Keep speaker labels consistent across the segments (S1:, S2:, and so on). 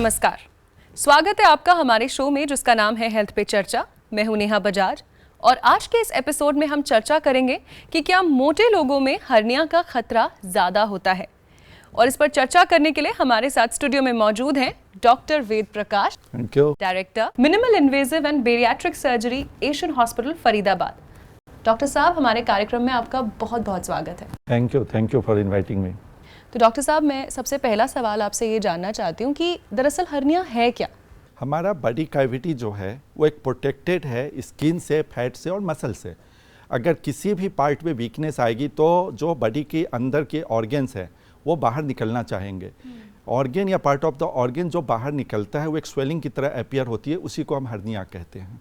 S1: नमस्कार, स्वागत है आपका हमारे शो में जिसका नाम है हेल्थ पे चर्चा। मैं हूं नेहा बजाज और आज के इस एपिसोड में हम चर्चा करेंगे कि क्या मोटे लोगों में हर्निया का खतरा ज़्यादा होता है। और इस पर चर्चा करने के लिए हमारे साथ स्टूडियो में मौजूद हैं doctor Ved Prakash, director minimal invasive and bariatric surgery Asian hospital Faridabad. Doctor साहब, हमारे कार्यक्रम में आपका बहुत बहुत स्वागत है।
S2: Thank you for inviting me.
S1: तो डॉक्टर साहब, मैं सबसे पहला सवाल आपसे ये जानना चाहती हूँ कि दरअसल हर्निया है क्या?
S2: हमारा बॉडी कैविटी जो है वो एक प्रोटेक्टेड है स्किन से, फैट से और मसल से। अगर किसी भी पार्ट में वीकनेस आएगी तो जो बॉडी के अंदर के ऑर्गन्स है वो बाहर निकलना चाहेंगे। ऑर्गन या पार्ट ऑफ द ऑर्गन जो बाहर निकलता है वो एक स्वेलिंग की तरह अपीयर होती है, उसी को हम हर्निया कहते हैं।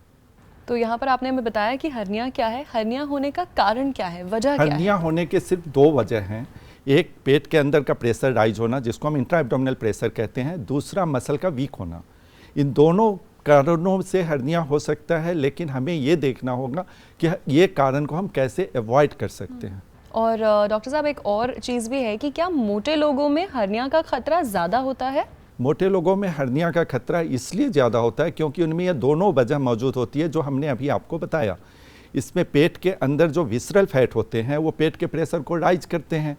S1: तो यहाँ पर आपने हमें बताया कि हर्निया क्या है, हर्निया होने का कारण क्या है, वजह क्या है?
S2: हर्निया होने के सिर्फ दो वजह हैं। एक पेट के अंदर का प्रेशर राइज होना जिसको हम इंट्रा एब्डोमिनल प्रेशर कहते हैं, दूसरा मसल का वीक होना। इन दोनों कारणों से हर्निया हो सकता है, लेकिन हमें ये देखना होगा कि ये कारण को हम कैसे अवॉइड कर सकते हैं।
S1: और डॉक्टर साहब, एक और चीज़ भी है कि क्या मोटे लोगों में हर्निया का खतरा ज़्यादा होता है?
S2: मोटे लोगों में हर्निया का खतरा इसलिए ज़्यादा होता है क्योंकि उनमें ये दोनों वजह मौजूद होती है जो हमने अभी आपको बताया। इसमें पेट के अंदर जो विसरल फैट होते हैं वो पेट के प्रेशर को राइज करते हैं,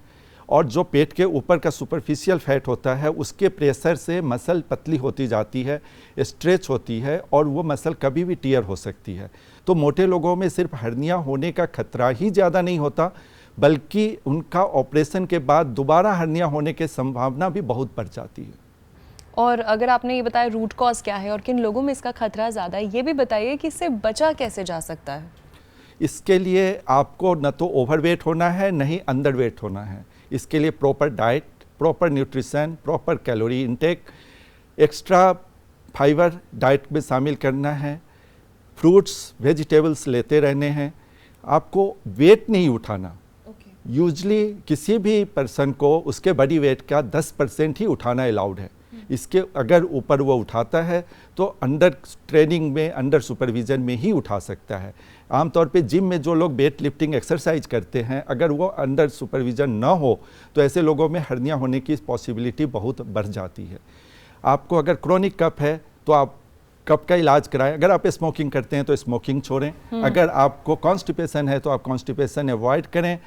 S2: और जो पेट के ऊपर का सुपरफिशियल फैट होता है उसके प्रेशर से मसल पतली होती जाती है, स्ट्रेच होती है, और वो मसल कभी भी टीयर हो सकती है। तो मोटे लोगों में सिर्फ हर्निया होने का खतरा ही ज़्यादा नहीं होता, बल्कि उनका ऑपरेशन के बाद दोबारा हर्निया होने की संभावना भी बहुत बढ़ जाती है।
S1: और अगर आपने ये बताया रूट कॉज क्या है और किन लोगों में इसका खतरा ज़्यादा है, ये भी बताइए कि इससे बचा कैसे जा सकता है।
S2: इसके लिए आपको न तो ओवरवेट होना है, न ही अंडरवेट होना है। इसके लिए proper diet, proper nutrition, proper calorie intake, extra fibre diet में शामिल करना है, फ्रूट्स वेजिटेबल्स लेते रहने हैं। आपको वेट नहीं उठाना। यूजली किसी भी पर्सन को उसके बॉडी वेट का 10% ही उठाना अलाउड है। इसके अगर ऊपर वो उठाता है तो अंडर ट्रेनिंग में, अंडर सुपरविजन में ही उठा सकता है। आमतौर पे जिम में जो लोग वेट लिफ्टिंग एक्सरसाइज करते हैं, अगर वो अंडर सुपरविजन ना हो तो ऐसे लोगों में हर्निया होने की पॉसिबिलिटी बहुत बढ़ जाती है। आपको अगर क्रोनिक कफ है तो आप कफ का इलाज कराएं। अगर आप स्मोकिंग करते हैं तो स्मोकिंग छोड़ें। अगर आपको कॉन्स्टिपेशन है तो आप कॉन्स्टिपेशन अवॉइड करें,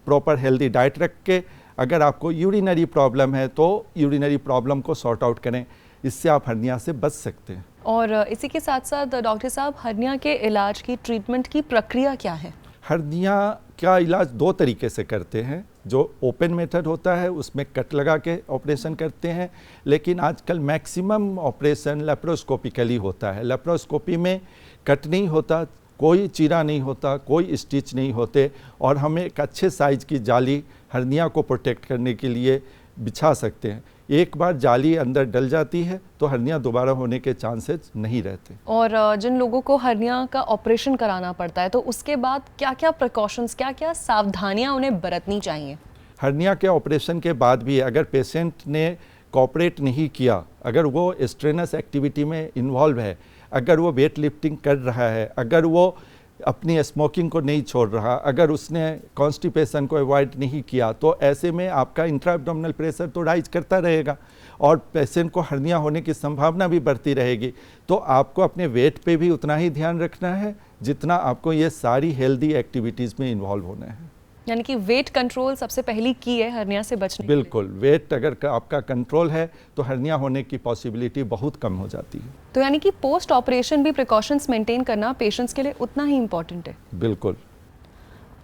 S2: प्रॉपर हेल्दी डाइट रख के। अगर आपको यूरिनरी प्रॉब्लम है तो यूरिनरी प्रॉब्लम को सॉर्ट आउट करें, इससे आप हर्निया से बच सकते हैं।
S1: और इसी के साथ साथ डॉक्टर साहब, हर्निया के इलाज की, ट्रीटमेंट की प्रक्रिया क्या है?
S2: हर्निया का इलाज दो तरीके से करते हैं। जो ओपन मेथड होता है उसमें कट लगा के ऑपरेशन करते हैं, लेकिन आजकल मैक्सिमम ऑपरेशन लेप्रोस्कोपिकली होता है। लेप्रोस्कोपी में कट नहीं होता, कोई चीरा नहीं होता, कोई स्टिच नहीं होते, और हम एक अच्छे साइज की जाली हर्निया को प्रोटेक्ट करने के लिए बिछा सकते हैं। एक बार जाली अंदर डल जाती है तो हर्निया दोबारा होने के चांसेस नहीं रहते।
S1: और जिन लोगों को हर्निया का ऑपरेशन कराना पड़ता है तो उसके बाद क्या क्या प्रिकॉशंस, क्या क्या सावधानियां उन्हें बरतनी चाहिए?
S2: हर्निया के ऑपरेशन के बाद भी अगर पेशेंट ने कोऑपरेट नहीं किया, अगर वो स्ट्रेनस एक्टिविटी में इन्वॉल्व है, अगर वो वेट लिफ्टिंग कर रहा है, अगर वो अपनी स्मोकिंग को नहीं छोड़ रहा, अगर उसने कॉन्स्टिपेशन को अवॉइड नहीं किया, तो ऐसे में आपका इंट्रा एब्डोमिनल प्रेशर तो राइज करता रहेगा और पेशेंट को हर्निया होने की संभावना भी बढ़ती रहेगी। तो आपको अपने वेट पे भी उतना ही ध्यान रखना है जितना आपको ये सारी हेल्दी एक्टिविटीज़ में इन्वॉल्व होना है।
S1: यानी कि वेट कंट्रोल सबसे पहली की है हर्निया से बचने।
S2: बिल्कुल, वेट अगर आपका कंट्रोल है तो हर्निया होने की पॉसिबिलिटी बहुत कम हो जाती है।
S1: तो यानी कि पोस्ट ऑपरेशन भी प्रिकॉशंस मेंटेन करना पेशेंट्स के लिए उतना ही इम्पोर्टेंट है।
S2: बिल्कुल।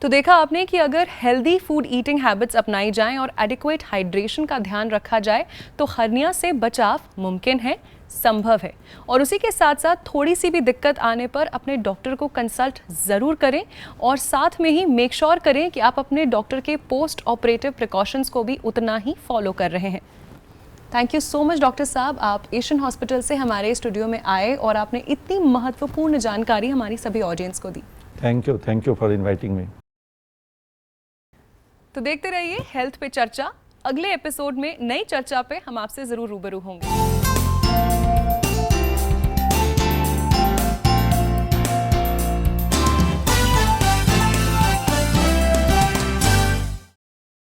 S1: तो देखा आपने कि अगर हेल्दी फूड ईटिंग हैबिट्स अपनाई जाएं और एडिक्वेट हाइड्रेशन का ध्यान रखा जाए तो हर्निया से बचाव मुमकिन है, संभव है। और उसी के साथ साथ थोड़ी सी भी दिक्कत आने पर अपने डॉक्टर को कंसल्ट ज़रूर करें, और साथ में ही मेक श्योर करें कि आप अपने डॉक्टर के पोस्ट ऑपरेटिव प्रिकॉशंस को भी उतना ही फॉलो कर रहे हैं। Thank you so much doctor साहब, आप एशियन हॉस्पिटल से हमारे स्टूडियो में आए और आपने इतनी महत्वपूर्ण जानकारी हमारी सभी ऑडियंस को दी।
S2: Thank you for inviting me.
S1: तो देखते रहिए हेल्थ पे चर्चा। अगले एपिसोड में नई चर्चा पे हम आपसे जरूर रूबरू होंगे।